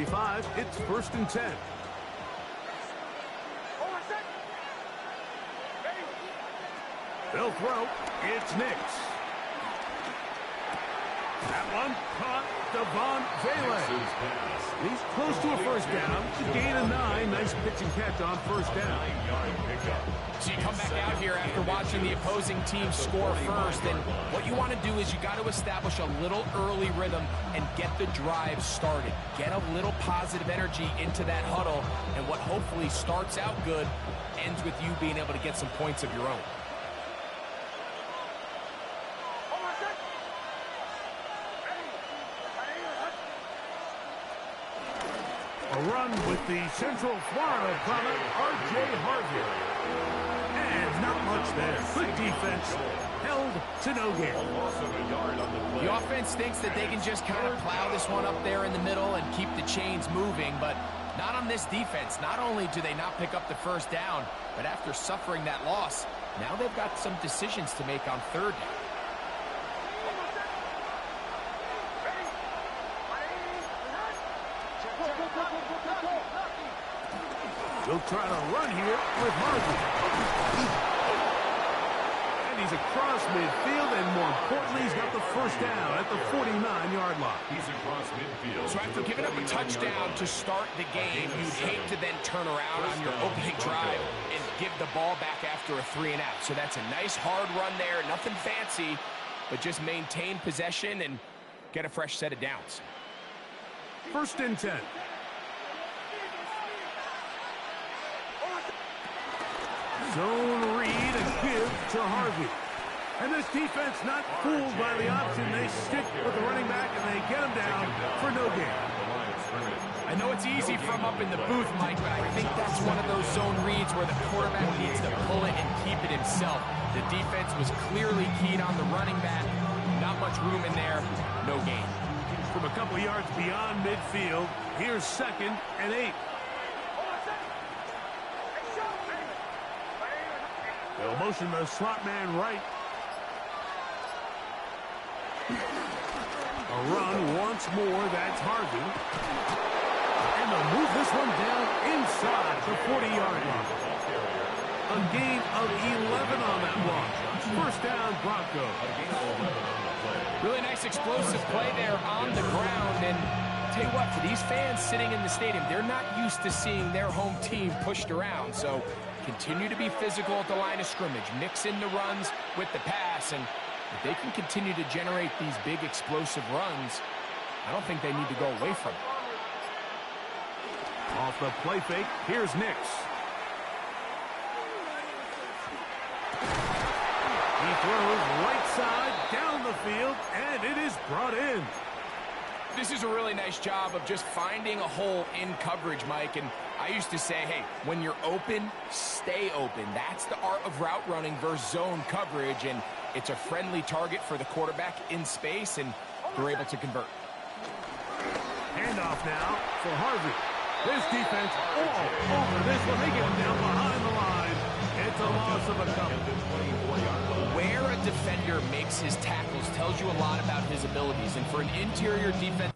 35. It's 1st and 10. They'll throw. It's Nix. That one caught. Devon Vele. He's close to a first down. To gain a 9. Nice pitch and catch on first down. So you come back out here after watching the opposing team score first, and what you want to do is you got to establish a little early rhythm and get the drive started. Get a little positive energy into that huddle, and what hopefully starts out good ends with you being able to get some points of your own. A run with the Central Florida product, R.J. Harvey. And not much there. Good defense. Held to no gain. The offense thinks that they can just kind of plow this one up there in the middle and keep the chains moving, but not on this defense. Not only do they not pick up the first down, but after suffering that loss, now they've got some decisions to make on third down. He'll try to run here with Harvey. And he's across midfield, and more importantly, he's got the first down at the 49-yard line. He's across midfield. So after giving up a touchdown to start the game, you'd hate to then turn around on your opening drive and give the ball back after a 3-and-out. So that's a nice hard run there, nothing fancy, but just maintain possession and get a fresh set of downs. 1st and 10. Zone read and give to Harvey. And this defense not fooled by the option. They stick with the running back and they get him down for no gain. I know it's easy from up in the booth, Mike, but I think that's one of those zone reads where the quarterback needs to pull it and keep it himself. The defense was clearly keyed on the running back. Not much room in there. No gain. From a couple yards beyond midfield, here's 2nd and 8. They'll motion the slot man right. A run once more, that's Harvey. And they'll move this one down inside the 40-yard line. A gain of 11 on that one. First down, Broncos. Really nice explosive play there on the ground. And tell you what, for these fans sitting in the stadium, they're not used to seeing their home team pushed around. So continue to be physical at the line of scrimmage. Mix in the runs with the pass. And if they can continue to generate these big explosive runs, I don't think they need to go away from it. Off the play fake, here's Nix. He throws right side down the field, and it is brought in. This is a really nice job of just finding a hole in coverage, Mike. And I used to say, hey, when you're open, stay open. That's the art of route running versus zone coverage. And it's a friendly target for the quarterback in space, and they're able to convert. Handoff now for Harvey. This defense all over this one. They get him down behind the line. It's a loss of a couple. Where a defender makes his tackles tells you a lot about his abilities. And for an interior defense,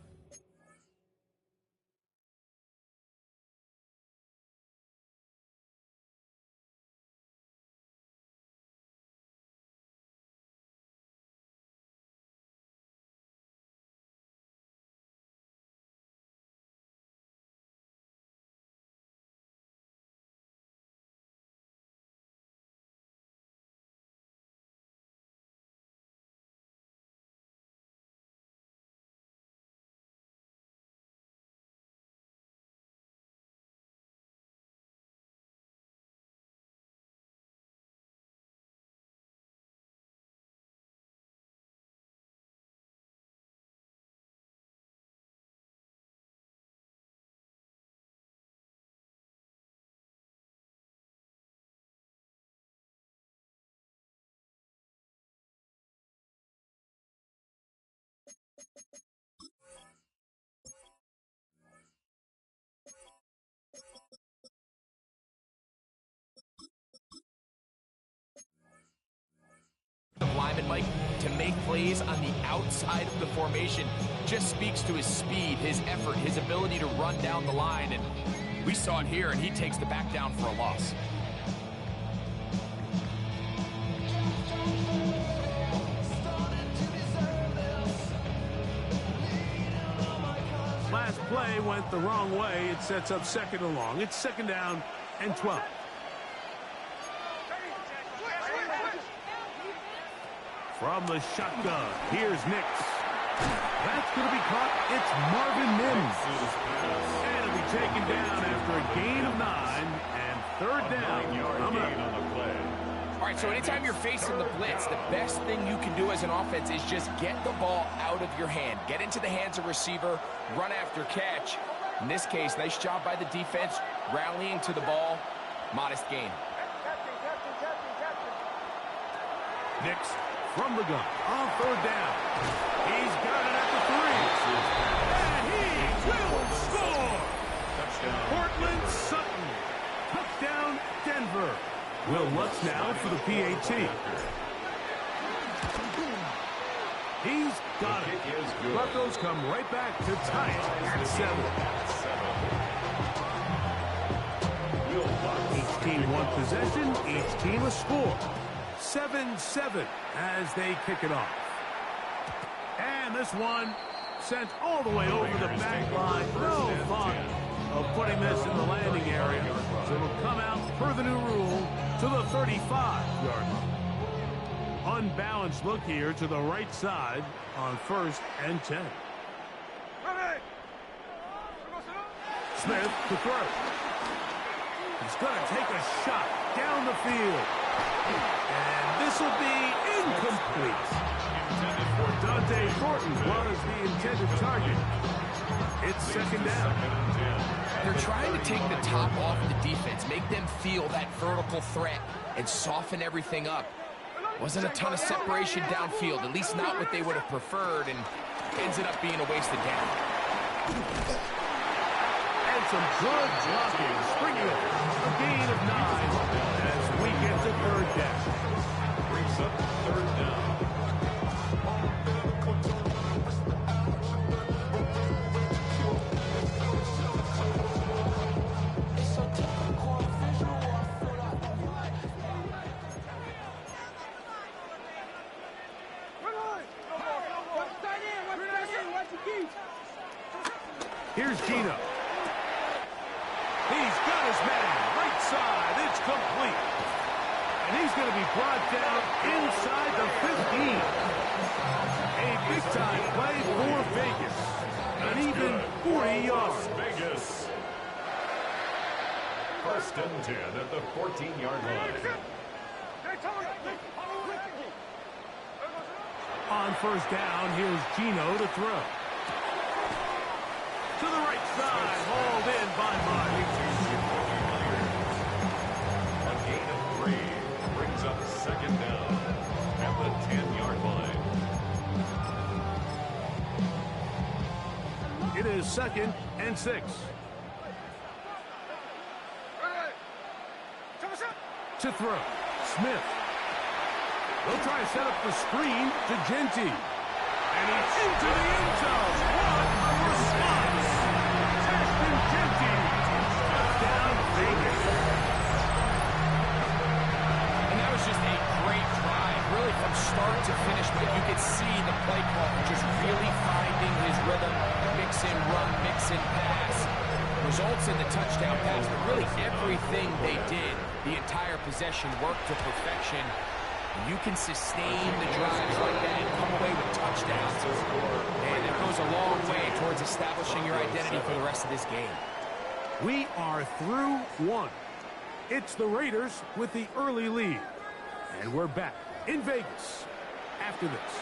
to make plays on the outside of the formation just speaks to his speed, his effort, his ability to run down the line. And we saw it here, and he takes the back down for a loss. Last play went the wrong way. It sets up second and long. It's second down and 12. From the shotgun, here's Nix. That's going to be caught. It's Marvin Mims. And it'll be taken down after a gain of 9 and third down. All right, so anytime you're facing the blitz, the best thing you can do as an offense is just get the ball out of your hand. Get into the hands of receiver, run after catch. In this case, nice job by the defense, rallying to the ball. Modest gain. Nix from the gun on third down. He's got it at the 3. And he will score. Touchdown. Portland Sutton. Touchdown Denver. Will Lutz now for the PAT. He's got it. Buccos come right back to tie it at 7. Each team one possession, each team a score. 7-7 as they kick it off. And this one sent all the way over the back line. No thought of putting this in the landing area. So it'll come out per the new rule to the 35-yard line. Unbalanced look here to the right side on 1st and 10. Smith to throw. He's going to take a shot down the field. And this will be incomplete. Dante Thornton was the intended target. It's second down. They're trying to take the top off the defense, make them feel that vertical threat, and soften everything up. Wasn't a ton of separation downfield, at least not what they would have preferred, and ended up being a wasted down. And some good blocking. Springing it. A gain of 9 as we get to third down. Brings up third down. Here's Gino. He's got his man. Right side. It's complete. And he's going to be brought down inside the 15. A big-time play for Vegas. An even 40 yards. Vegas. 1st and 10 at the 14-yard line. On 1st down, here's Gino to throw. To the right side, hauled in by Mike. A gain of 3 brings up second down at the 10-yard line. It is 2nd and 6. To throw, Smith. They'll try to set up the screen to Genty. And he's into the end zone. What a response! Ashton Genty. Touchdown, Vegas. And that was just a great drive, really from start to finish, but you could see the play call just really finding his rhythm, mix and run, mix and pass. Results in the touchdown pass, but really everything they did, the entire possession worked to perfection. You can sustain the drives like that and come away with touchdowns. And it goes a long way towards establishing your identity for the rest of this game. We are through 1. It's the Raiders with the early lead. And we're back in Vegas after this.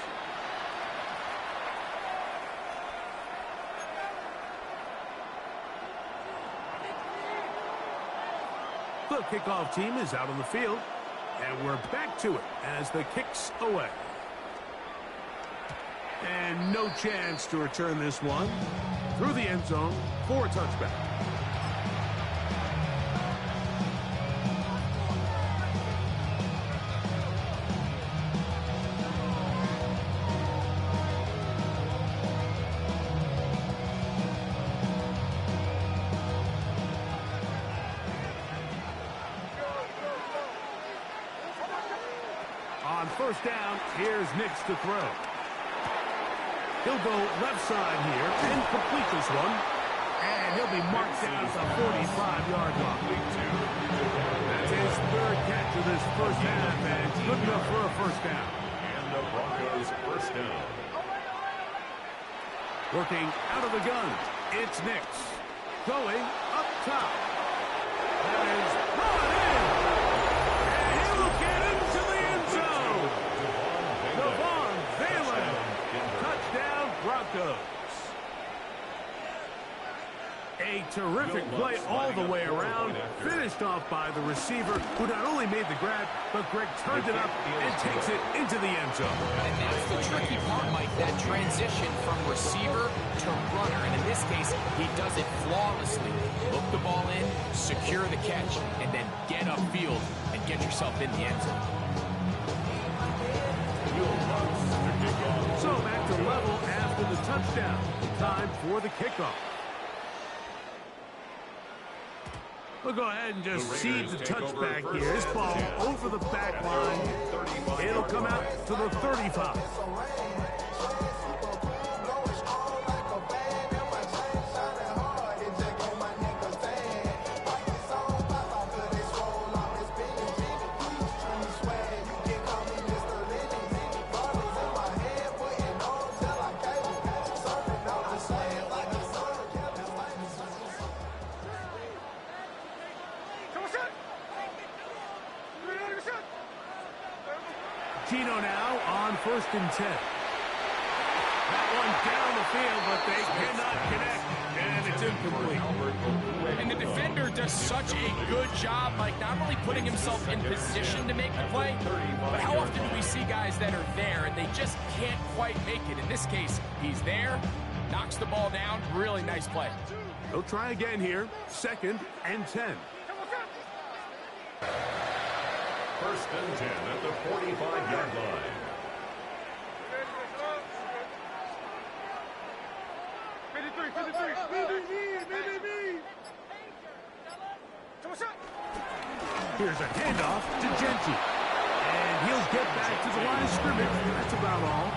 The kickoff team is out on the field. And we're back to it as the kick's away. And no chance to return this one through the end zone for a touchback. first down. Here's Nix to throw. He'll go left side here and complete this one. And he'll be marked down at the 45-yard line. That's his third catch of this first half, and good enough for a first down. And the Broncos first down. Working out of the gun, it's Nix. Going up top. That is brought in. And he'll get into the end zone. Devon Valen. Touchdown, Broncos. A terrific play all the way around. Finished off by the receiver, who not only made the grab, but Greg turned it up and takes it into the end zone. And that's the tricky part, Mike, that transition from receiver to runner. And in this case, he does it flawlessly. Look the ball in, secure the catch, and then get upfield and get yourself in the end zone. So back to level after the touchdown. Time for the kickoff. We'll go ahead and just seed the touchback here. This ball over the back line. It'll come out to the 35. Gino now on 1st and 10. That one down the field, but they cannot connect, and it's incomplete. And the defender does such a good job, like not only putting himself in position to make the play, but how often do we see guys that are there and they just can't quite make it? In this case, he's there, knocks the ball down. Really nice play. He'll try again here. 2nd and 10. 1st and 10 at the 45-yard line. Here's a handoff to Genty. And he'll get back to the line of scrimmage. That's about all.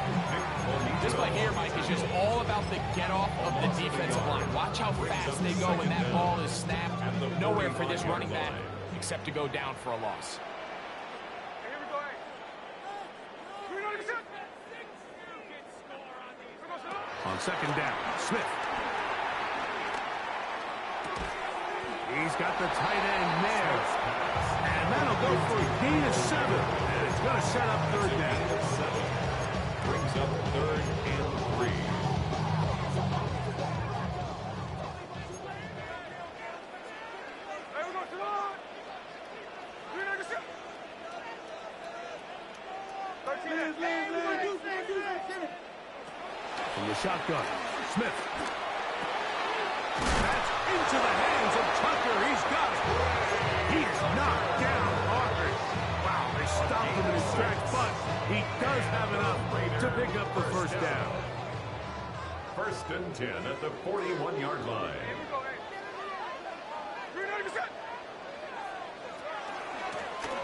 This play here, Mike, is just all about the get-off of the defensive line. Watch how fast they go when that ball is snapped. Nowhere for this running back except to go down for a loss. On 2nd down, Smith. He's got the tight end there. And that'll go for a gain of 7. And it's going to set up 3rd down. 7 brings up 3rd and 3. From the shotgun, Smith. That's into the hands of Tucker. He's got it. He's knocked down Autry. Wow, they stopped him in his tracks, but he does have enough to pick up the 1st down. 1st and 10 at the 41-yard line.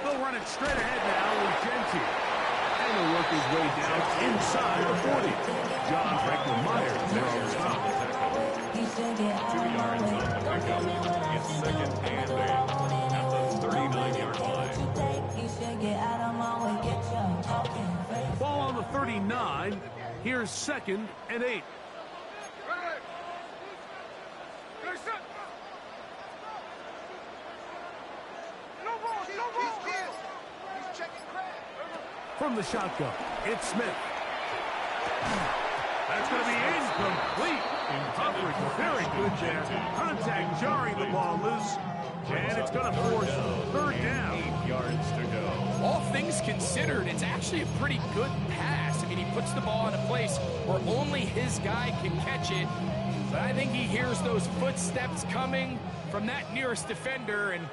They'll run it straight ahead now with Genty. And he'll work his way down inside the 40. John Franklin Myers there on the stop. 2 yards on the pickup. It's 2nd and 8 at the 39-yard line. Ball on the 39. Here's 2nd and 8. From the shotgun, it's Smith. That's going to be incomplete. Coverage very good there. Contact jarring the ball loose. And it's going to force 3rd down. 8 yards to go. All things considered, it's actually a pretty good pass. I mean, he puts the ball in a place where only his guy can catch it. But I think he hears those footsteps coming from that nearest defender, and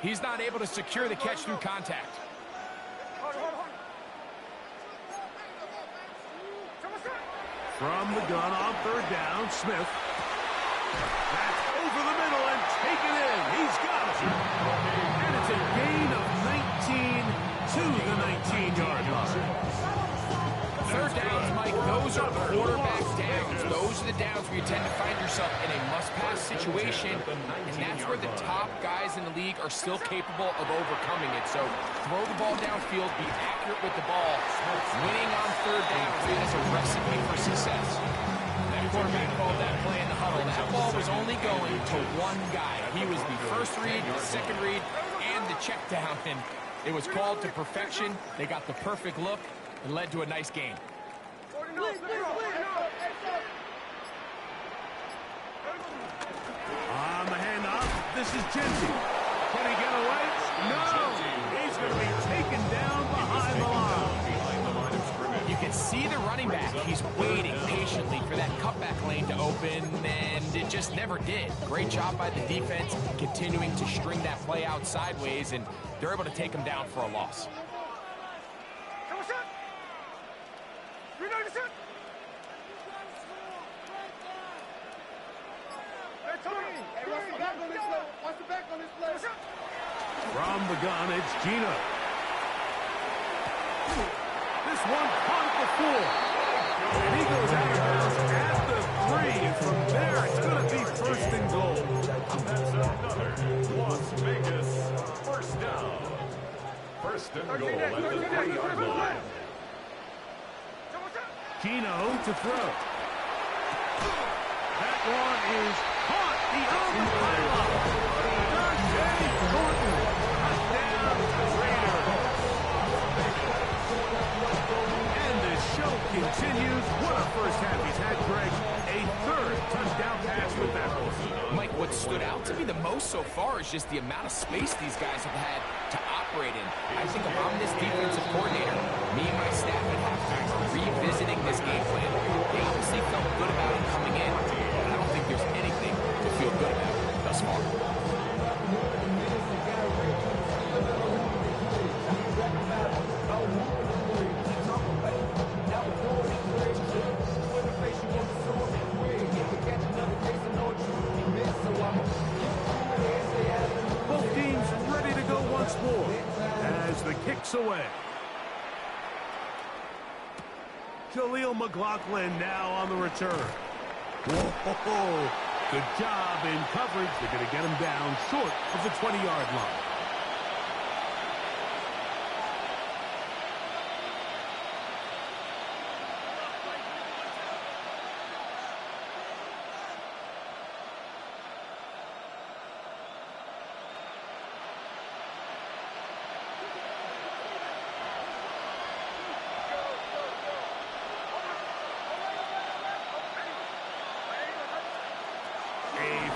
he's not able to secure the catch through contact. From the gun on 3rd down, Smith. That's over the middle and taken in. He's got it. And it's a gain of 19 to the 19-yard line. third downs, Mike, those are quarterback downs. Those are the downs where you tend to find yourself in a must-pass situation, and that's where the top guys in the league are still capable of overcoming it. So throw the ball downfield, be accurate with the ball. Winning on third down is a recipe for success. That quarterback called that play in the huddle. That ball was only going to one guy. He was the first read, the second read, and the check down, and it was called to perfection. They got the perfect look and led to a nice game. On the handoff, this is Jensen. Can he get away? No! He's going to be taken down behind the line. You can see the running back. He's waiting patiently for that cutback lane to open, and it just never did. Great job by the defense, continuing to string that play out sideways, and they're able to take him down for a loss. From the gun, it's Gino. This one caught before. And he goes out of bounds at the 3. And from there, it's going to be first and goal. That's another Las Vegas first down. First and goal at the 3-yard line. Gino to throw. That one is caught. The open pylon. Continues. What a first half he's had, Greg. A third touchdown pass with that one. Mike, what stood out to me the most so far is just the amount of space these guys have had to operate in. I think if I'm this defensive coordinator, me and my staff at halftime are revisiting this game plan. They obviously felt good about it coming in, but I don't think there's anything to feel good about thus far. Both teams ready to go once more as the kick's away. Jaleel McLaughlin now on the return. Whoa, good job in coverage. They're going to get him down short of the 20-yard line.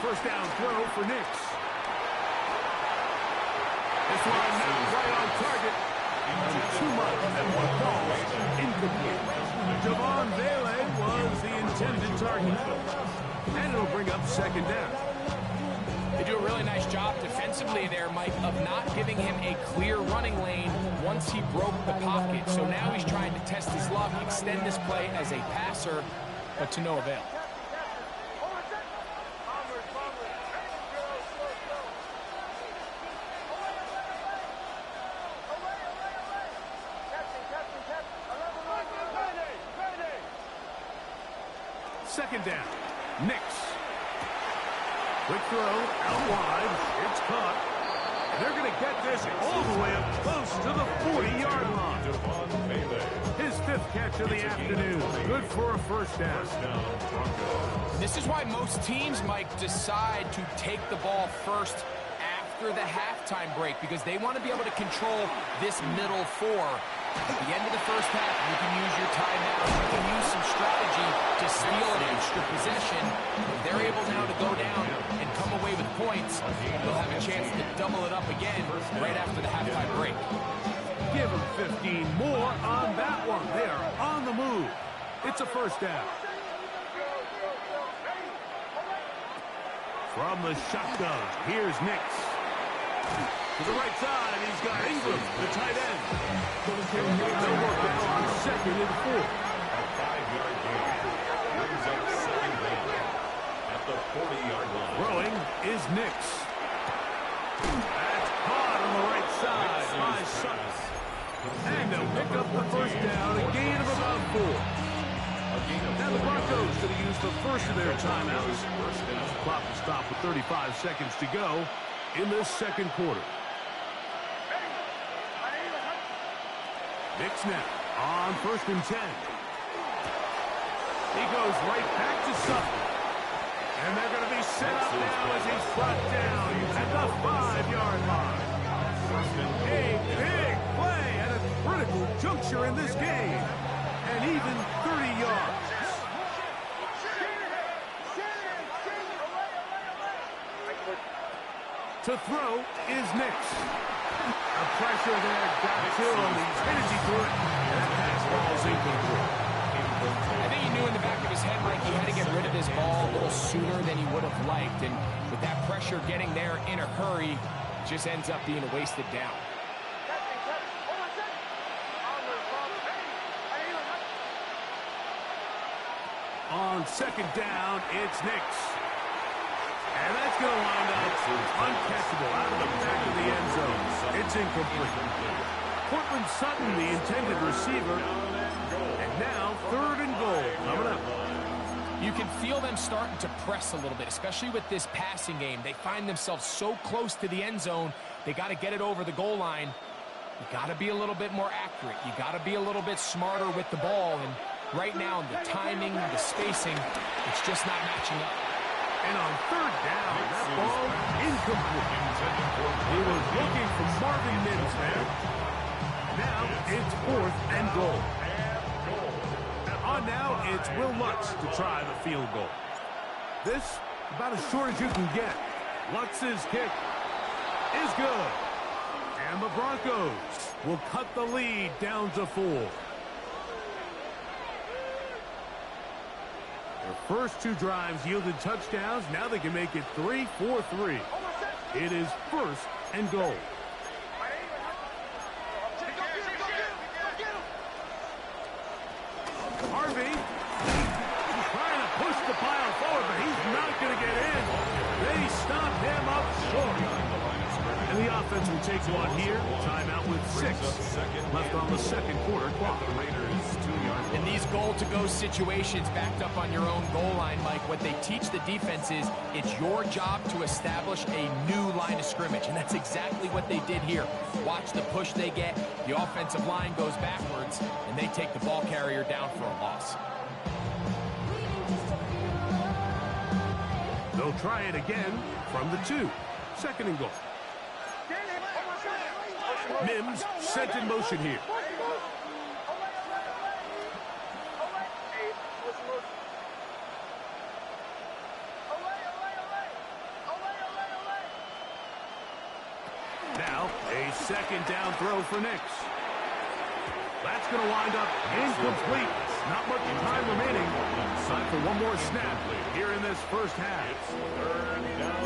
First down throw for Nix. This one not right on target. And too much and one ball incomplete. Javon Vele was the intended target. And it'll bring up second down. They do a really nice job defensively there, Mike, of not giving him a clear running lane once he broke the pocket. So now he's trying to test his luck, extend this play as a passer, but to no avail. Second down. Nix. Quick throw out wide. It's caught. And they're going to get this all the way up close to the 40-yard line. His fifth catch of the afternoon. Good for a first down. This is why most teams, Mike, decide to take the ball first after the halftime break, because they want to be able to control this middle four. At the end of the first half, you can use your timeout. You can use some strategy to steal an extra possession. If they're able now to go down and come away with points, they'll have a chance to double it up again right after the halftime break. Give them 15 more on that one. They are on the move. It's a first down. From the shotgun, here's Nix. To the right side, he's got Ingram, the tight end. They'll work now on second and 4. A 5-yard gain brings up second down at the 40-yard line. Throwing is Nix. That's caught on the right side by Sutton. And they'll pick up the first down, a gain of about 4. Now the Broncos going to use the first of their timeouts. Clock will stop with 35 seconds to go in this second quarter. Nick snap on 1st and 10. He goes right back to Sutton. And they're going to be set up now as he's brought down at the 5-yard line. A big play at a critical juncture in this game. And even 30 yards. To throw is Nix. The pressure there got to him. He's headed through it. And that pass ball's incomplete. I think he knew in the back of his head, Mike, he had to get rid of this ball a little sooner than he would have liked. And with that pressure getting there in a hurry, it just ends up being a wasted down. On 2nd down, it's Nix. And that's going to wind up uncatchable out of the back of the end zone. It's incomplete. Cortland Sutton, the intended receiver. And now 3rd and goal coming up. You can feel them starting to press a little bit, especially with this passing game. They find themselves so close to the end zone, they got to get it over the goal line. You got to be a little bit more accurate. You got to be a little bit smarter with the ball. And right now, the timing, the spacing, it's just not matching up. And on 3rd down, that ball incomplete. He was looking for Marvin Mims there. Now it's 4th and goal. On now, it's Will Lutz to try the field goal. This, about as short as you can get. Lutz's kick is good. And the Broncos will cut the lead down to 4. Their first 2 drives yielded touchdowns. Now they can make it 3-4-3. It is 1st and goal. Harvey trying to push the pile forward, but he's not going to get in. They stop him up short. And the offense will take one here. Timeout with 6 left on the second quarter clock. In these goal-to-go situations backed up on your own goal line, Mike, what they teach the defense is it's your job to establish a new line of scrimmage, and that's exactly what they did here. Watch the push they get. The offensive line goes backwards, and they take the ball carrier down for a loss. They'll try it again from the 2. 2nd and goal. Mims sent in motion here. Now, a 2nd down throw for Nix. That's going to wind up incomplete. Not much time remaining. Time for one more snap here in this first half.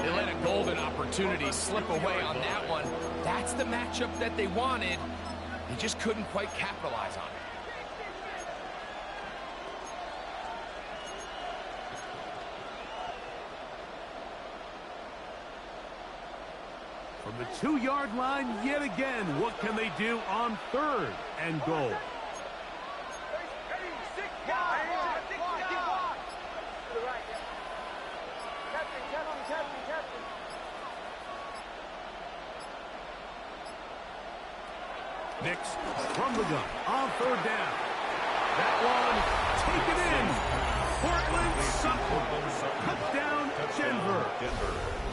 They let a golden opportunity slip away on that one. That's the matchup that they wanted. They just couldn't quite capitalize on it. From the 2-yard line yet again, what can they do on 3rd and goal? Nix from the gun on 3rd down. That one taken in. Portland Sutton. Touchdown, Denver.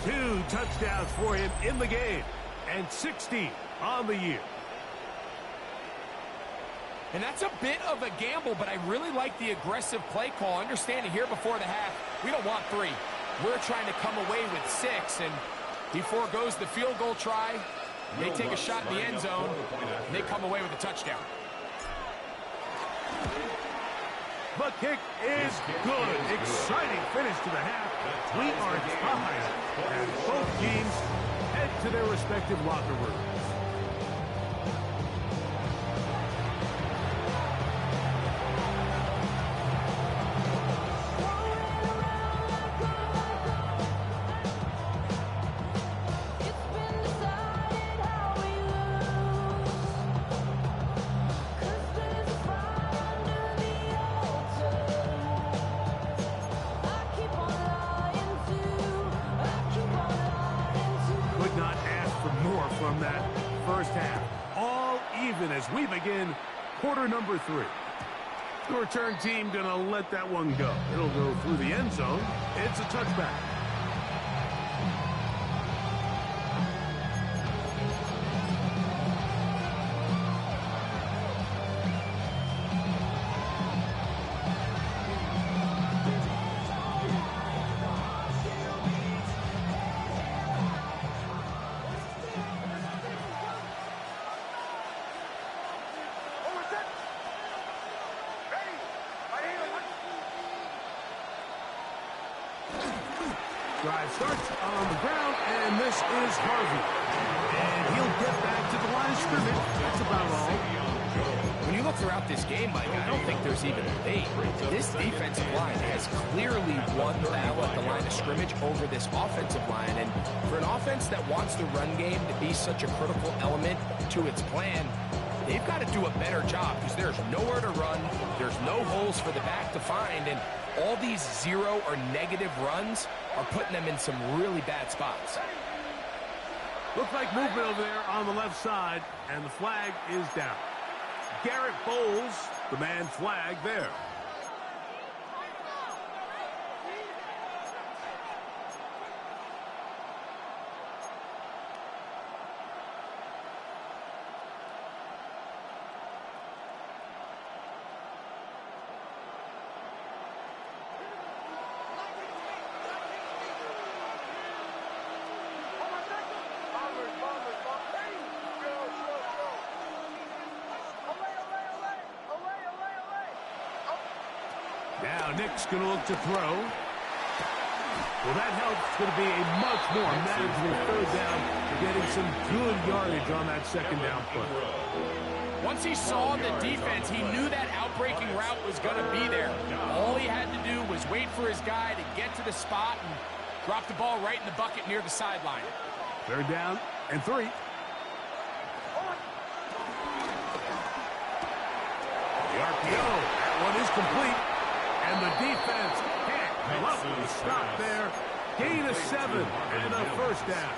2 touchdowns for him in the game. And 60 on the year. And that's a bit of a gamble, but I really like the aggressive play call. Understanding here before the half, we don't want 3. We're trying to come away with 6, and he forgoes the field goal try. They take a shot in the end zone, and they come away with a touchdown. The kick is good. Exciting finish to the half. We are tied as both teams head to their respective locker rooms. from that first half. All even as we begin quarter number 3. The return team going to let that one go. It'll go through the end zone. It's a touchback. Drive starts on the ground, and this is Harvey. And he'll get back to the line of scrimmage. That's about all. When you look throughout this game, Mike, I don't think there's even a debate. This defensive line has clearly won the battle at the line of scrimmage over this offensive line. And for an offense that wants the run game to be such a critical element to its plan, they've got to do a better job because there's nowhere to run. There's no holes for the back to find. And all these 0 or negative runs are putting them in some really bad spots. Looks like movement over there on the left side, and the flag is down. Garrett Bowles, the man flag there. Now Nick's going to look to throw. Well, that helps. It's going to be a much more manageable third down. Getting some good yardage on that second down play. Once he saw the defense, he knew that outbreaking route was going to be there. All he had to do was wait for his guy to get to the spot and drop the ball right in the bucket near the sideline. Third down and 3. The RPO. That one is complete. And the defense can't come up with a stop there. Gain of 7 and a first down.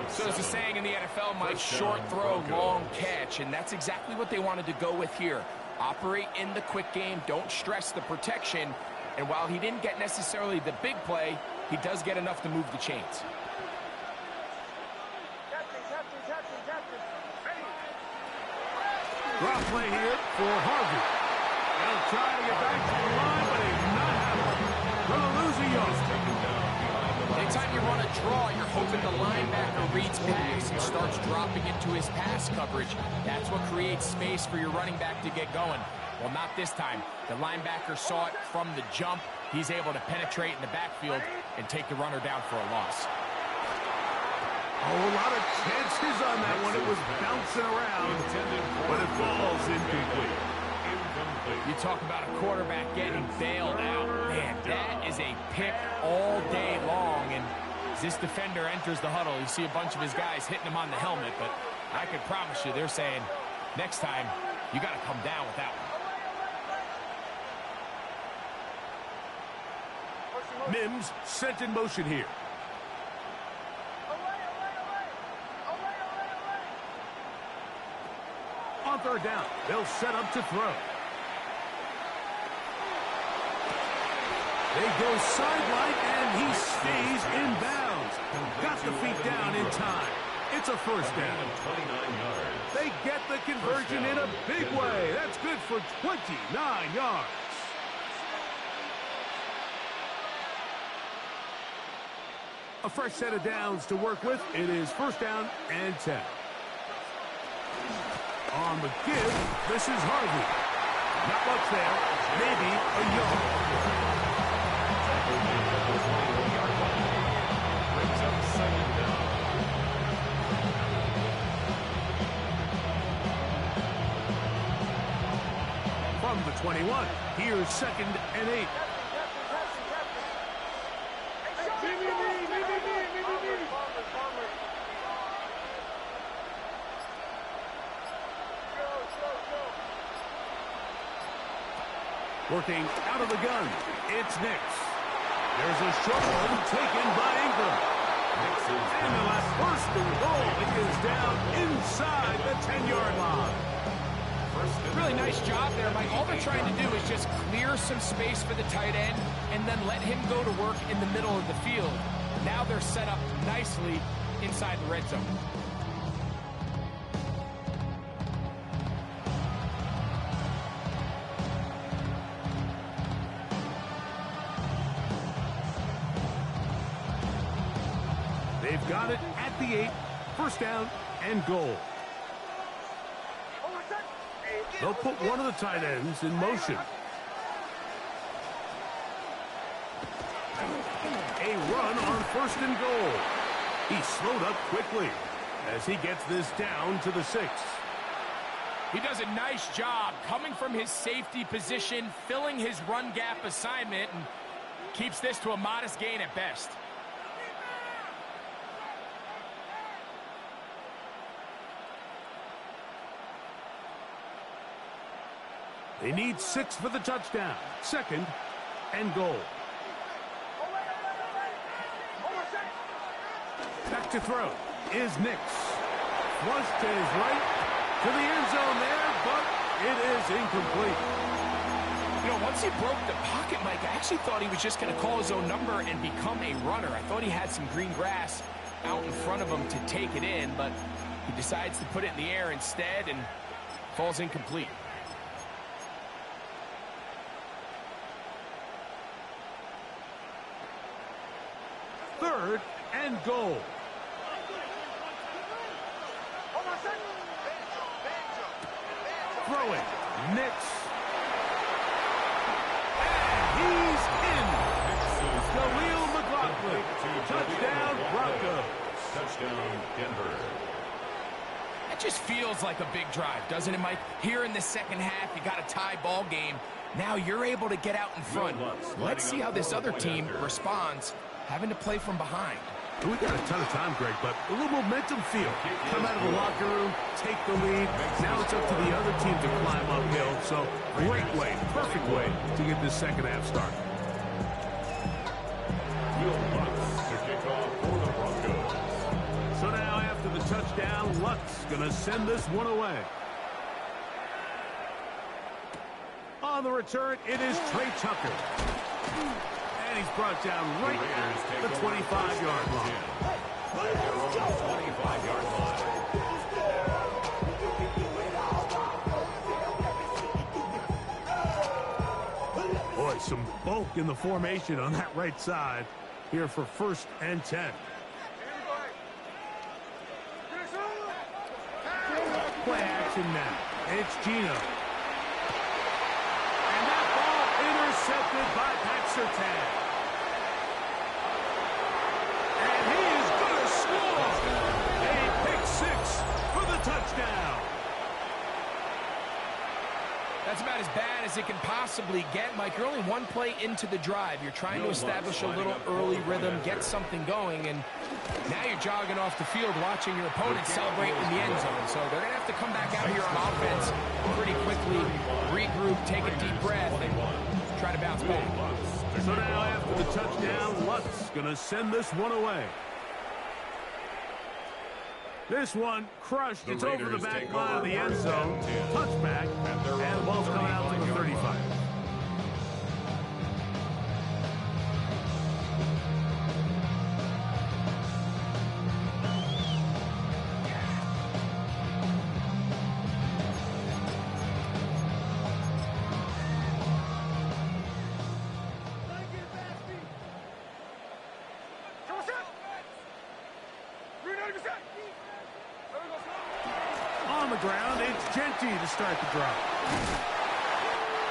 So there's a saying in the NFL, Mike, short throw, long catch, and that's exactly what they wanted to go with here. Operate in the quick game, don't stress the protection, and while he didn't get necessarily the big play, he does get enough to move the chains. Drop play here for Harvey. They'll try to get back to the line, but he's not happening. Going to lose a yard. Anytime you run a draw, you're hoping the linebacker reads pass and starts dropping into his pass coverage. That's what creates space for your running back to get going. Well, not this time. The linebacker saw it from the jump. He's able to penetrate in the backfield and take the runner down for a loss. Oh, a lot of chances on that one. It was bouncing around, but it falls incomplete. You talk about a quarterback getting bailed out. Man, that is a pick all day long. And as this defender enters the huddle, you see a bunch of his guys hitting him on the helmet. But I can promise you, they're saying, next time, you got to come down with that one. Mims sent in motion here. On third down, they'll set up to throw. They go sideline, and he stays in bounds. Got the feet down in time. It's a first down. They get the conversion in a big way. That's good for 29 yards. A fresh set of downs to work with. It is first down and 10. On the give, this is Harvey. Not much there. Maybe a yard. From the 21, here's second and 8. Working out of the gun, it's Nix. There's a short one taken by Ingram. And the last first and goal. 10-yard line. Really nice job there, Mike. All they're trying to do is just clear some space for the tight end and then let him go to work in the middle of the field. Now they're set up nicely inside the red zone. They've got it at the 8. First down and goal. They'll put one of the tight ends in motion. A run on first and goal. He slowed up quickly as he gets this down to the 6. He does a nice job coming from his safety position, filling his run gap assignment, and keeps this to a modest gain at best. They need 6 for the touchdown. Second and goal. Back to throw is Nix. Flush to his right to the end zone there, but it is incomplete. You know, once he broke the pocket, Mike, I actually thought he was just going to call his own number and become a runner. I thought he had some green grass out in front of him to take it in, but he decides to put it in the air instead and falls incomplete. Third and goal. Throwing. Nix. And he's in. Khalil McLaughlin. Touchdown, Broncos. Touchdown, Denver. That just feels like a big drive, doesn't it, Mike? Here in the second half, you got a tie ball game. Now you're able to get out in front. Let's see how this other team responds, having to play from behind. We got a ton of time, Greg, but a little momentum feel. Come out of the locker room, take the lead. Now it's up to the other team to climb uphill. So great way, perfect way to get this second half started. Will Lutz to kick off for the Broncos. So now after the touchdown, Lutz going to send this one away. On the return, it is Trey Tucker. And he's brought down right at the 25-yard line. 25-yard line. Boy, some bulk in the formation on that right side here for first and 10. Play action now. It's Gino. And that ball intercepted by Pat Surtain. And he is going to score. A pick 6 for the touchdown. That's about as bad as it can possibly get, Mike. You're only one play into the drive. You're trying to establish a little early rhythm, get something going, and now you're jogging off the field watching your opponent celebrate in the end zone. So they're going to have to come back out here on offense pretty quickly, regroup, take a deep breath, and try to bounce back. So now after the touchdown, Lutz going to send this one away. This one crushed. It's over the back line of the end zone. Touchback. And the ball's coming out to the 35. On the ground, it's Genty to start the drive.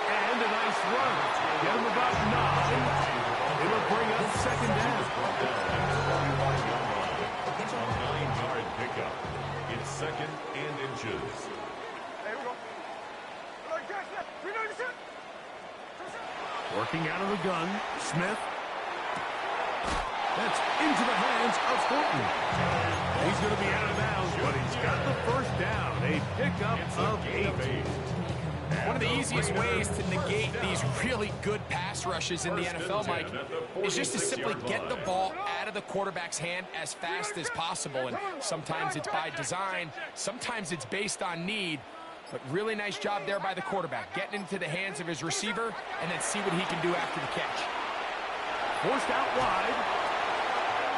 And a nice run. Get him about 9. It'll bring up second down. 9-yard pickup. It's second and inches. Working out of the gun, Smith. That's into the hands of Thornton. He's going to be out of bounds, but he's got the first down. A pickup of 8. One of the easiest ways to negate these really good passes pass rushes in the NFL, Mike, is just to simply get the ball out of the quarterback's hand as fast as possible. And sometimes it's by design, sometimes it's based on need. But really nice job there by the quarterback, getting into the hands of his receiver and then see what he can do after the catch. Forced out wide.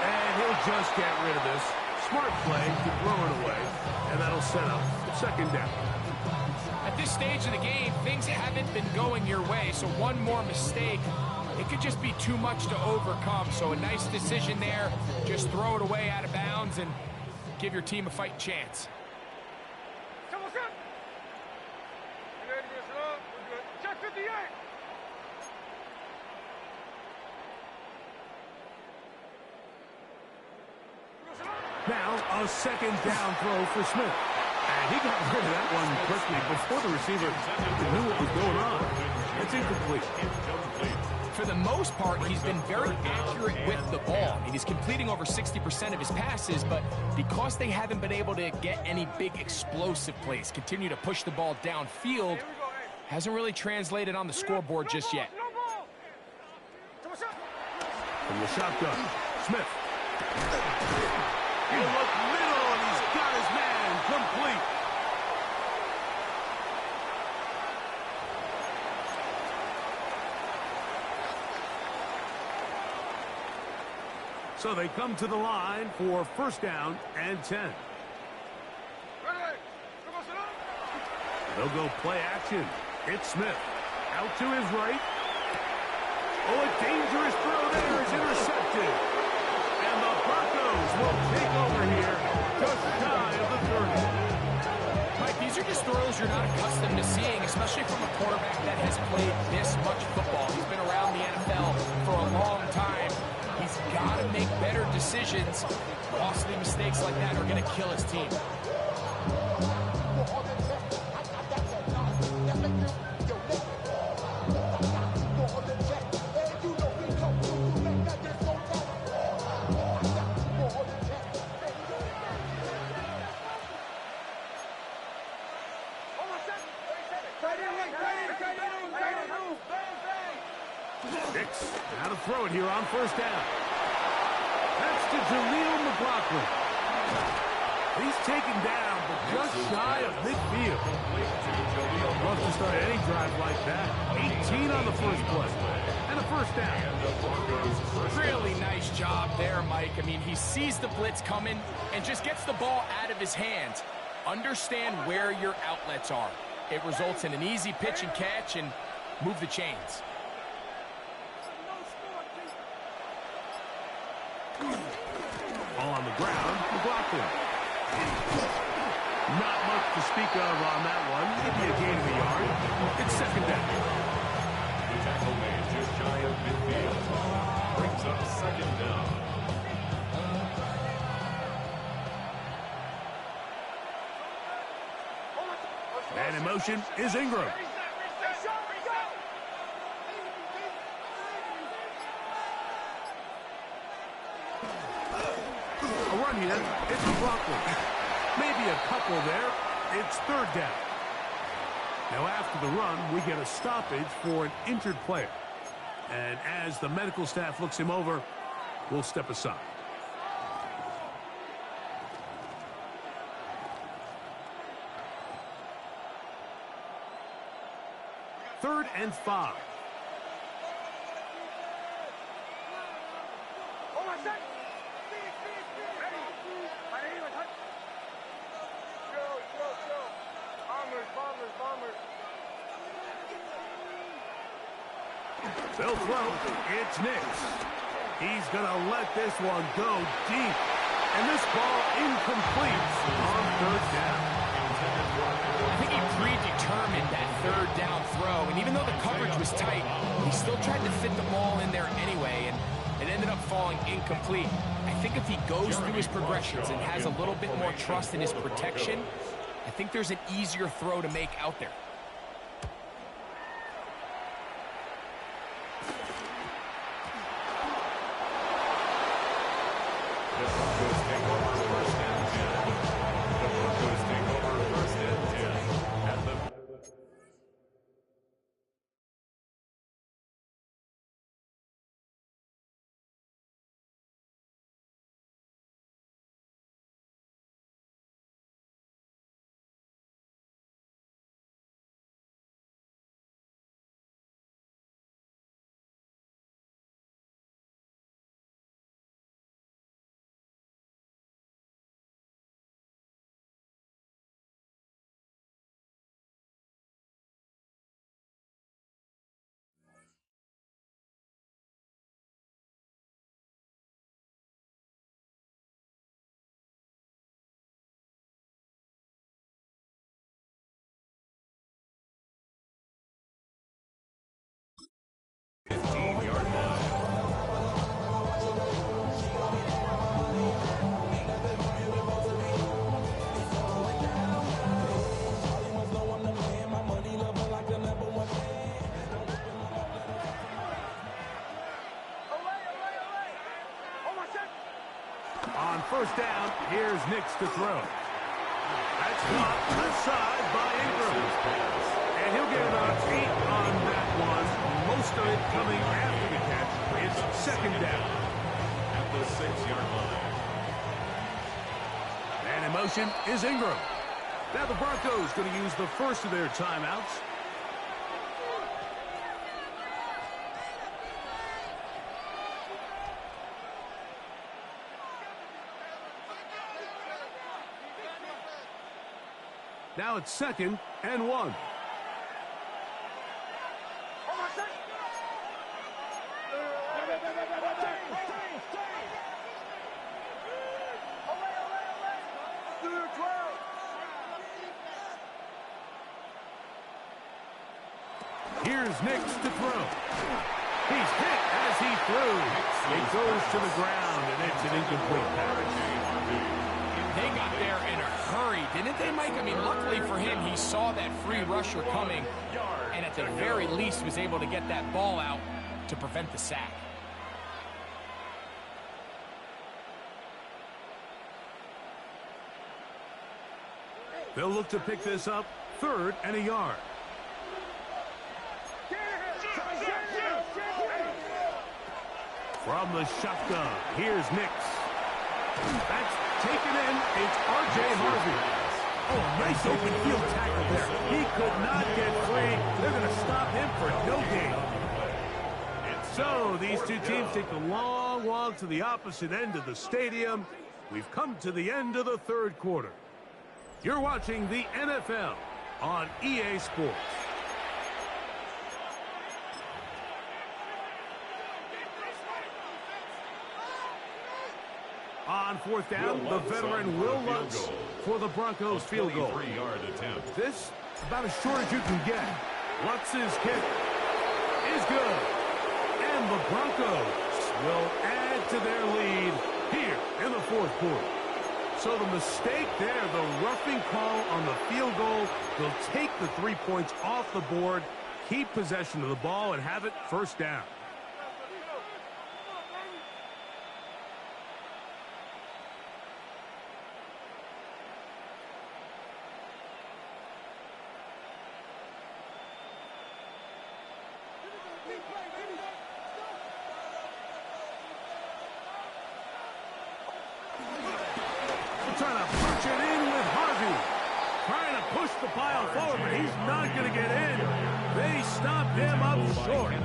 And he'll just get rid of this. Smart play to throw it away. And that'll set up second down. At this stage of the game, things haven't been going your way, so one more mistake, it could just be too much to overcome. So a nice decision there. Just throw it away out of bounds and give your team a fighting chance. Now, a second down throw for Smith. And he got rid of that one quickly before the receiver knew what was going on. It's incomplete. For the most part, he's been very accurate with the ball. I mean, he's completing over 60% of his passes, but because they haven't been able to get any big explosive plays, continue to push the ball downfield, hasn't really translated on the scoreboard just yet. From the shotgun, Smith. He'll look middle, and he's got his man complete. So they come to the line for first down and 10. They'll go play action. It's Smith. Out to his right. Oh, a dangerous throw there is intercepted. And the Broncos will take over here just shy of the 30. Mike, these are just throws you're not accustomed to seeing, especially from a quarterback that has played this much football. He's been around the NFL for a long time. He's got to make better decisions. Costly mistakes like that are going to kill his team. Now to throw it here on first down. That's to Jaleel McLaughlin. He's taken down, but just shy of midfield. Love to start any drive like that. 18 on the first play. And a first down. Really nice job there, Mike. I mean, he sees the blitz coming and just gets the ball out of his hands. Understand where your outlets are. It results in an easy pitch and catch and move the chains. Ball on the ground, McLaughlin. Not much to speak of on that one. Maybe a gain of a yard. It's second down. The tackle made just shy of midfield. Brings up second down. And in motion is Ingram. A run here. It's McLaughlin. Maybe a couple there. It's third down. Now after the run, we get a stoppage for an injured player. And as the medical staff looks him over, we'll step aside. Third and 5. They'll throw. It's Nix. He's going to let this one go deep. And this ball incomplete on third down. I think he predetermined that third down throw, and even though the coverage was tight, he still tried to fit the ball in there anyway, and it ended up falling incomplete. I think if he goes through his progressions and has a little bit more trust in his protection, I think there's an easier throw to make out there. On first down, here's Nix to throw. That's caught left side by Ingram. And he'll get about 8 on that one. Most of it coming after the catch. It's second down. At the 6-yard line. And in motion is Ingram. Now the Broncos going to use the first of their timeouts. Now it's 2nd and 1. Here's Nix to throw. He's hit as he threw. It goes to the ground, and it's an incomplete pass. They got there in a hurry, didn't they, Mike? I mean, luckily for him, he saw that free rusher coming, and at the very least was able to get that ball out to prevent the sack. They'll look to pick this up 3rd and a yard. From the shotgun, here's Nix. That's taken in. It's R.J. Harvey. Oh, a nice open field tackle there. He could not get free. They're going to stop him for no gain. So these two teams take the long walk to the opposite end of the stadium. We've come to the end of the 3rd quarter. You're watching the NFL on EA Sports. On 4th down, the veteran Will Lutz for the Broncos field goal. 23-yard attempt. This, about as short as you can get. Lutz's kick is good. And the Broncos will add to their lead here in the 4th quarter. So the mistake there, the roughing call on the field goal, will take the 3 points off the board, keep possession of the ball, and have it 1st down. Trying to punch it in with Harvey. Trying to push the pile forward, but he's not going to get in. They stopped him up short.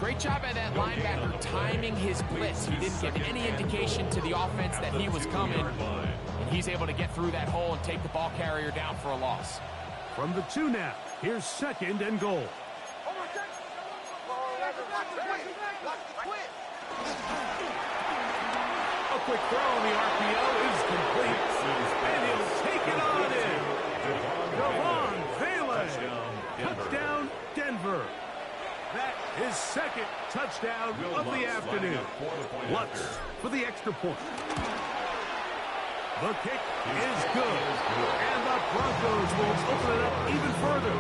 Great job by that linebacker timing his blitz. He didn't give any indication to the offense that he was coming. And he's able to get through that hole and take the ball carrier down for a loss. From the 2 now, here's 2nd and goal. A quick throw on the RPO is complete. And he'll take it on in. Devon Valen. Touchdown, Denver. That is 2nd touchdown of the afternoon. Lutz for the extra point. The kick is good. And the Broncos will open it up even further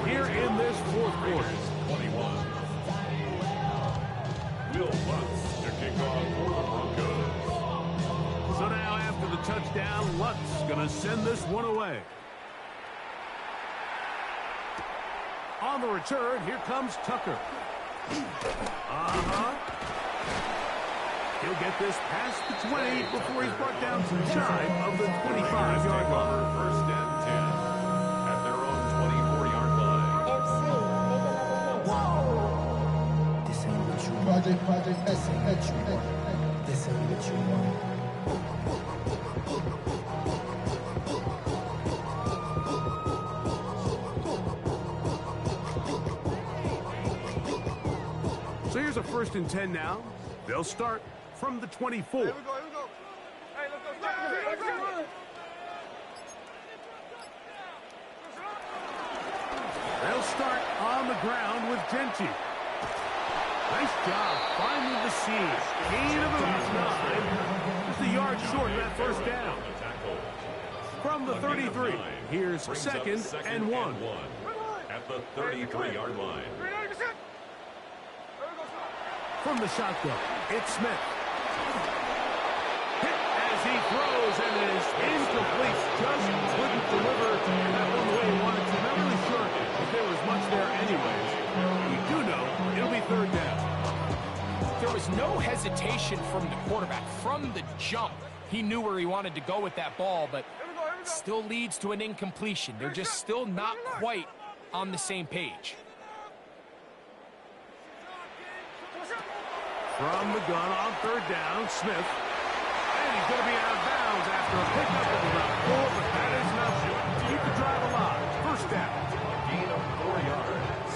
here in this 4th quarter. 21. Will Lutz to kick off for the Broncos. So now after the touchdown, Lutz going to send this one away. On the return, here comes Tucker. He'll get this past the 20 before he's brought down to the side of the 25-yard line. 1st and 10 at their own 24-yard line. This ain't what you want. This ain't what you want. This ain't what you want. So here's a 1st and 10 now. They'll start from the 24. Here we go. Hey, let's go. They'll start on the ground with Genty. Nice job finding the seam. Gain of about 9. Just a yard short of that 1st down. From the 33, here's 2nd and 1. At the 33-yard line. From the shotgun, it's Smith. Hit Incomplete. Just couldn't deliver that one the way he wanted to. Not really sure if there was much there anyways. We do know it'll be third down. There was no hesitation from the quarterback. From the jump, he knew where he wanted to go with that ball, but still leads to an incompletion. They're just still not quite on the same page. From the gun on third down, Smith. And he's going to be out of bounds after a pickup of about 4, but that is enough to keep the drive alive. First down. Gain of 4 yards.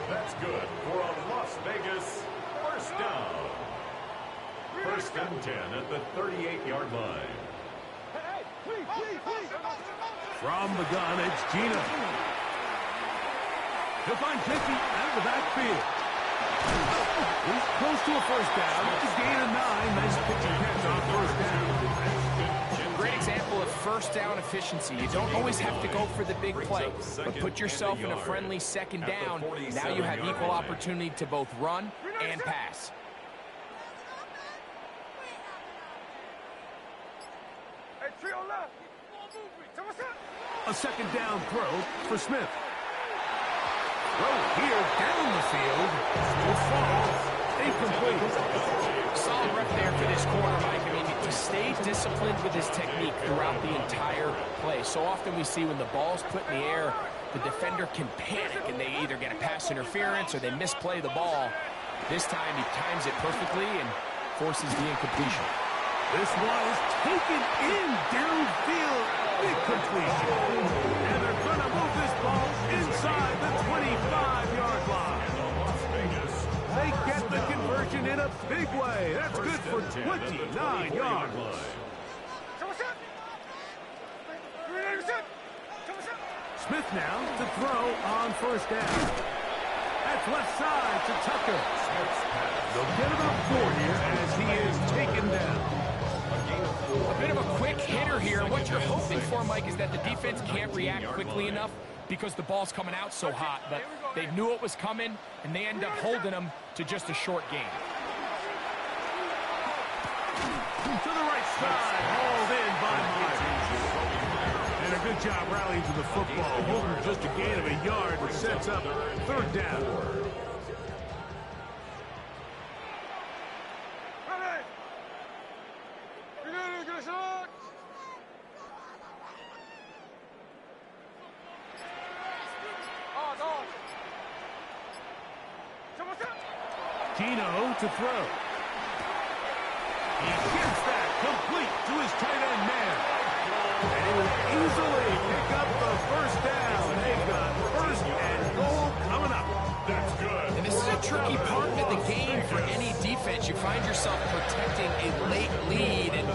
That's good for a Las Vegas first down. First and 10 at the 38-yard line. From the gun, it's Gino. He'll find Jesse out of the backfield. He's close to a first down. It's a gain of 9. Nice pitch and catch on first down. Great example of first down efficiency. You don't always have to go for the big play, but put yourself in a friendly second down. Now you have equal opportunity to both run and pass. A second down throw for Smith. Throw here down the field. Will fall. Incomplete. Solid rep there for this corner, Mike. I mean, he stayed disciplined with his technique throughout the entire play. So often we see when the ball's put in the air, the defender can panic and they either get a pass interference or they misplay the ball. This time he times it perfectly and forces the incompletion. This one is taken in downfield. Big completion. And they're going to move this ball inside the 25-yard line. They get the conversion in a big way. That's good for 29 yards. Smith now to throw on first down. That's left side to Tucker. They'll get about 4 here as he is taken down. A bit of a quick hitter here. What you're hoping for, Mike, is that the defense can't react quickly enough because the ball's coming out so hot. But they knew it was coming, and they end up holding them to just a short gain. To the right side, hauled in by Myers. And a good job rallying to the football. Holding just a gain of a yard, which sets up third down. Gino to throw. He gets that complete to his tight end man. And he will easily pick up the first down. They've got first and goal coming up. That's good. And this is a tricky part of the game for any defense. You find yourself protecting a late lead. And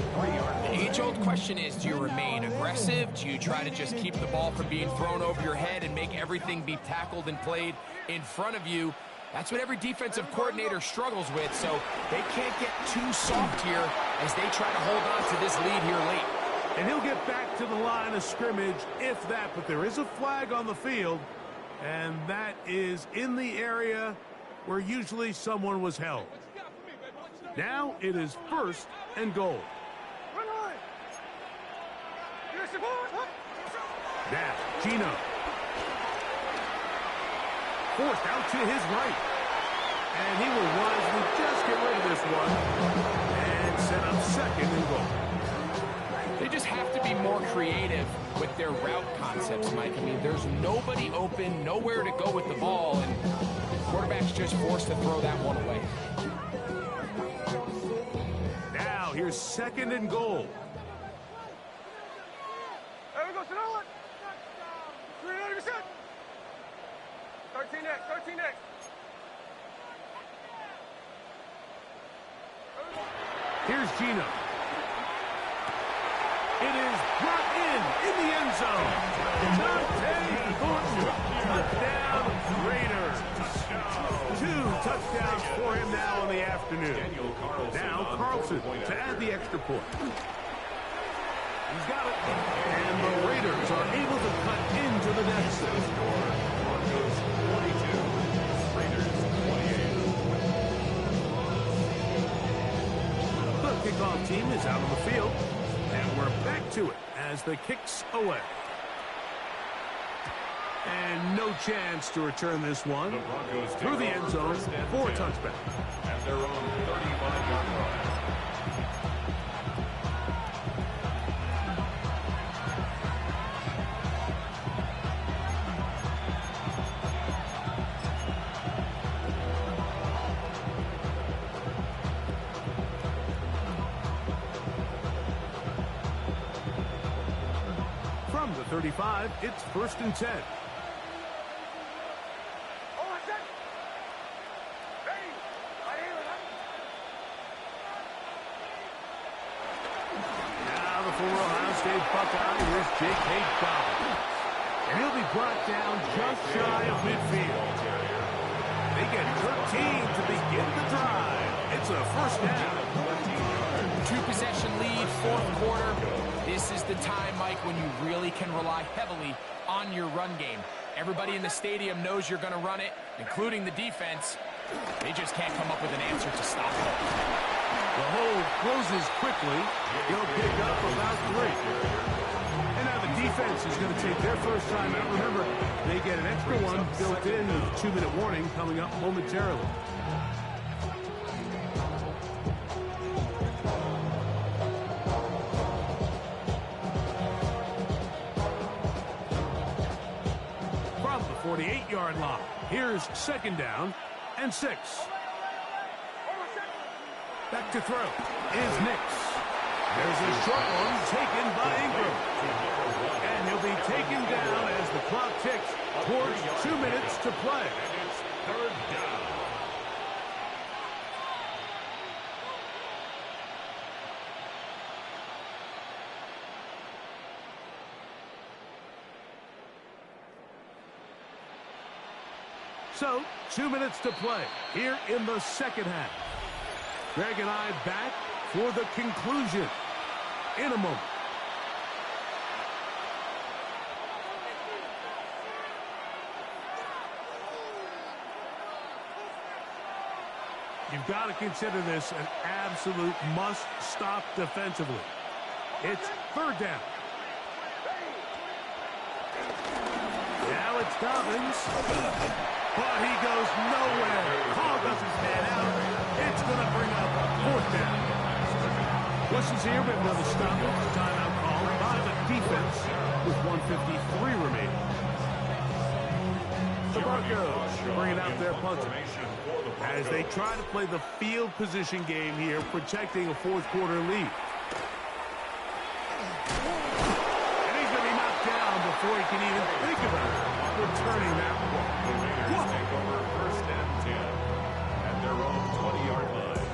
the age-old question is, do you remain aggressive? Do you try to just keep the ball from being thrown over your head and make everything be tackled and played in front of you? That's what every defensive coordinator struggles with, so they can't get too soft here as they try to hold on to this lead here late. And he'll get back to the line of scrimmage, if that, but there is a flag on the field, and that is in the area where usually someone was held. Now it is first and goal. Now, Gino. Forced out to his right. And he will wisely just get rid of this one and set up second and goal. They just have to be more creative with their route concepts, Mike. I mean, there's nobody open, nowhere to go with the ball, and the quarterback's just forced to throw that one away. Now, here's second and goal. There we go, sit on. 13 next. Here's Gino. It is brought in the end zone. Touchdown Raiders. 2 touchdowns for him now in the afternoon. Now Carlson to add the extra point. He's got it. And the Raiders are able to cut into the deficit. The kickoff team is out on the field. And we're back to it as the kick's away. And no chance to return this one through the end zone for a touchback. At their own 35-yard line. From the 35, it's 1st and 10. Buckeye, here's J.K. Dobbins. And he'll be brought down just shy of midfield. They get 13 to begin the drive. It's a 1st down. 2-possession lead, 4th quarter. This is the time, Mike, when you really can rely heavily on your run game. Everybody in the stadium knows you're going to run it, including the defense. They just can't come up with an answer to stop it. The hold closes quickly. He'll pick up about 3. And now the defense is going to take their first time out. Remember, they get an extra one built in with a 2-minute warning coming up momentarily. From the 48-yard line, here's 2nd down and 6. Back to throw is Nix. There's a short one taken by Ingram. And he'll be taken down as the clock ticks towards 2 minutes to play. And it's 3rd down. So, 2 minutes to play here in the 2nd half. Greg and I back for the conclusion in a moment. You've got to consider this an absolute must-stop defensively. It's 3rd down. Now it's Dobbins. But he goes nowhere. Call doesn't stand out. It's going to bring up 4th down. Questions here. We have another stoppage. Timeout call by the defense with 1:53 remaining. The Broncos bringing out their punter as they try to play the field position game here, protecting a 4th quarter lead. And he's going to be knocked down before he can even think about returning that one. Take over 1st and 10 at their own 20-yard line.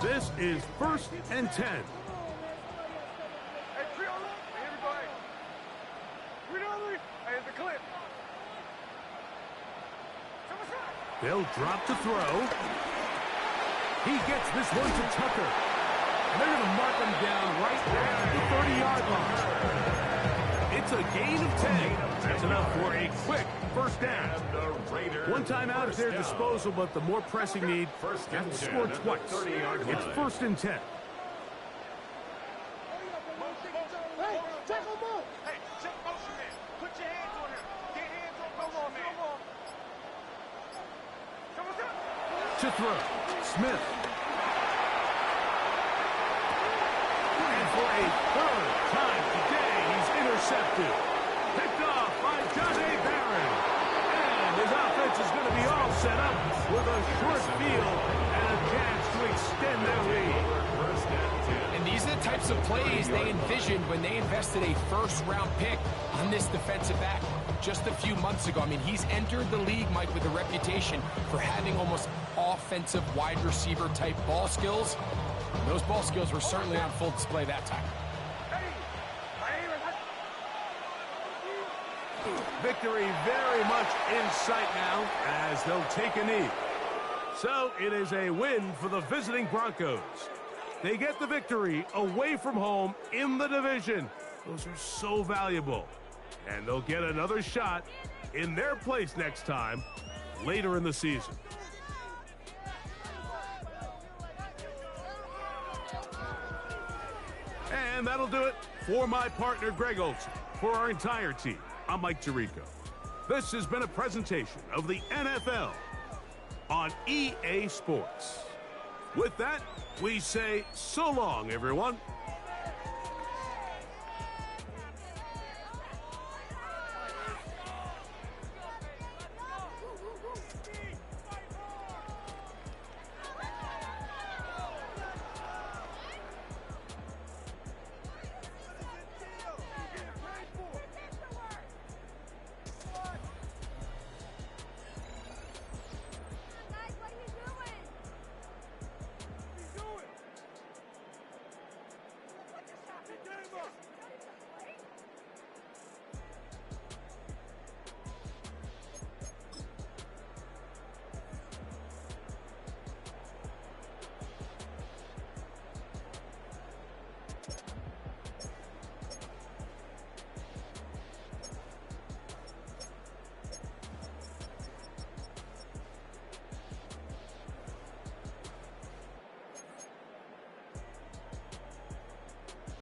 This is 1st and 10. Hey, Creole, everybody. Creole, hey, it's the clip. They'll drop to throw. He gets this one to Tucker. And they're going to mark him down right at the 30-yard line. It's a gain of 10. That's enough for a quick 1st down. One timeout at their disposal, but the more pressing need, have to score twice. It's 1st and 10. Hey, check him out. Hey, check motion man. Put your hands on him. Get hands on motion man. Come on. To throw, Smith. And for a 3rd time today, he's intercepted. Picked off by Johnny Barron. And his offense is going to be all set up with a short field and a chance to extend their lead. And these are the types of plays they envisioned when they invested a 1st-round pick on this defensive back just a few months ago. I mean, he's entered the league, Mike, with a reputation for having almost offensive wide receiver type ball skills. And those ball skills were certainly on full display that time. Victory very much in sight now as they'll take a knee. So it is a win for the visiting Broncos. They get the victory away from home in the division. Those are so valuable. And they'll get another shot in their place next time, later in the season. And that'll do it for my partner, Greg Olson. For our entire team, I'm Mike Tirico. This has been a presentation of the NFL on EA Sports. With that, we say so long, everyone.